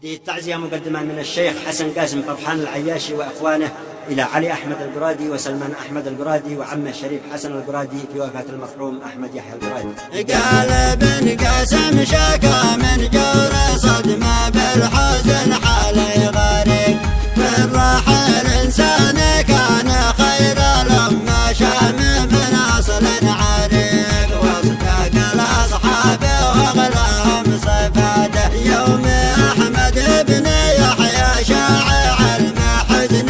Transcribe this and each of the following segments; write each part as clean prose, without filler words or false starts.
هذه التعزية مقدمة من الشيخ حسن قاسم فرحان العياشي وإخوانه إلى علي أحمد القرادي وسلمان أحمد القرادي وعمه شريف حسن القرادي في وفاة المرحوم أحمد يحيى القرادي. قال ابن قاسم شكا من جور صدمة بالحزن حالي غريب، من راحل إنسان كان خير لما شام من أصل عريق، واصدق الأصحاب وأغلاهم صفاته يوم أحمد بن يحيى شاع المحزن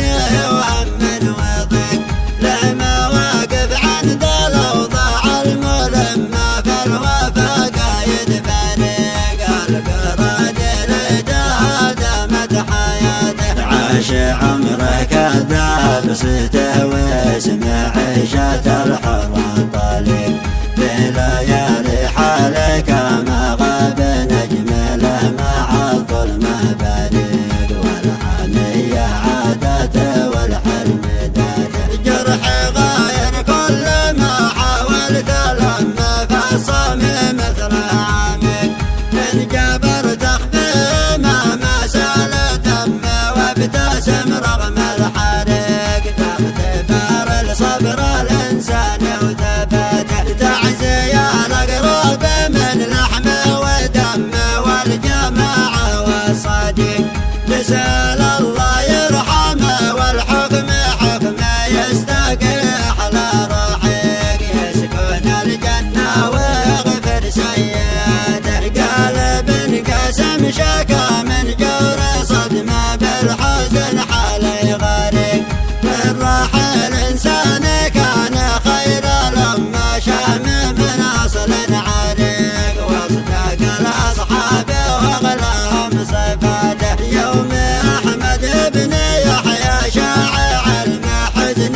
وهم وضيق، لما واقف عند الأوضاع الملمة في الوفا قايد فريق، القرادي لدادمت حياته عاش عمره كذا بسته واسمع عيشة الحر طليق، بليالي حاله كما غاب نجم له مع الظلمة بريق، والحنية عادته والحلم داته جرح غاير كل ما حاولت لما فالصميم مثل عامق، من جبر تخفي ما سال دم وابتسم رغم الحريق، تختبر الصبر الإنسان وثباته تعزية الأقرب من لحم ودم والجماعة والصديق، نسأل الله يرحمه والحكم حكمه يستقي أحلى رحيق، يسكن الجنة ويغفر سيئاته. قال ابن قاسم شكا من جور صدمة بالحزن حالي غريق، من راحل إنسان كان خير لما شام من أصل عريق، واصدق الأصحاب وأغلاهم صفاته يوم أحمد بن يحيى شاع المحزن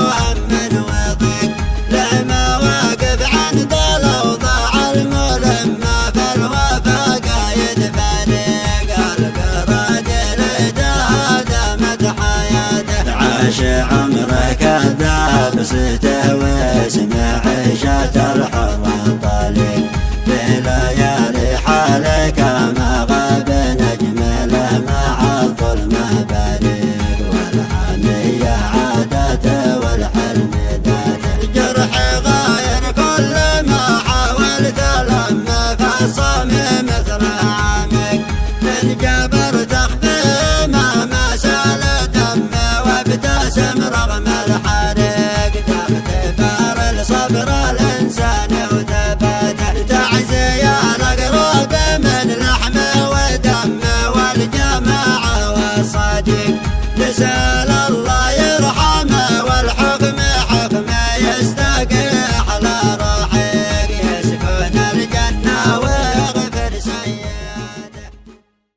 وهم وضيق، لما واقف عند الأوضاع الملمة في الوفا قايد فريق، القرادي لدادمت حياته عاش عمره كذا بسته واسمع عيشة الحر طليق، بليالي حاله كما غاب نجم له مع الظلمة بريق، والحنية عادته والحلم داته جرح غاير كل ما حاولت لما فالصميم مثل عامق، من جبر تخفي ما سال دم وابتسم رغم الحريق، تختبر الصبر الإنسان وثباته تعزية الأقرب من لحم ودم والجماعة والصديق، نسأل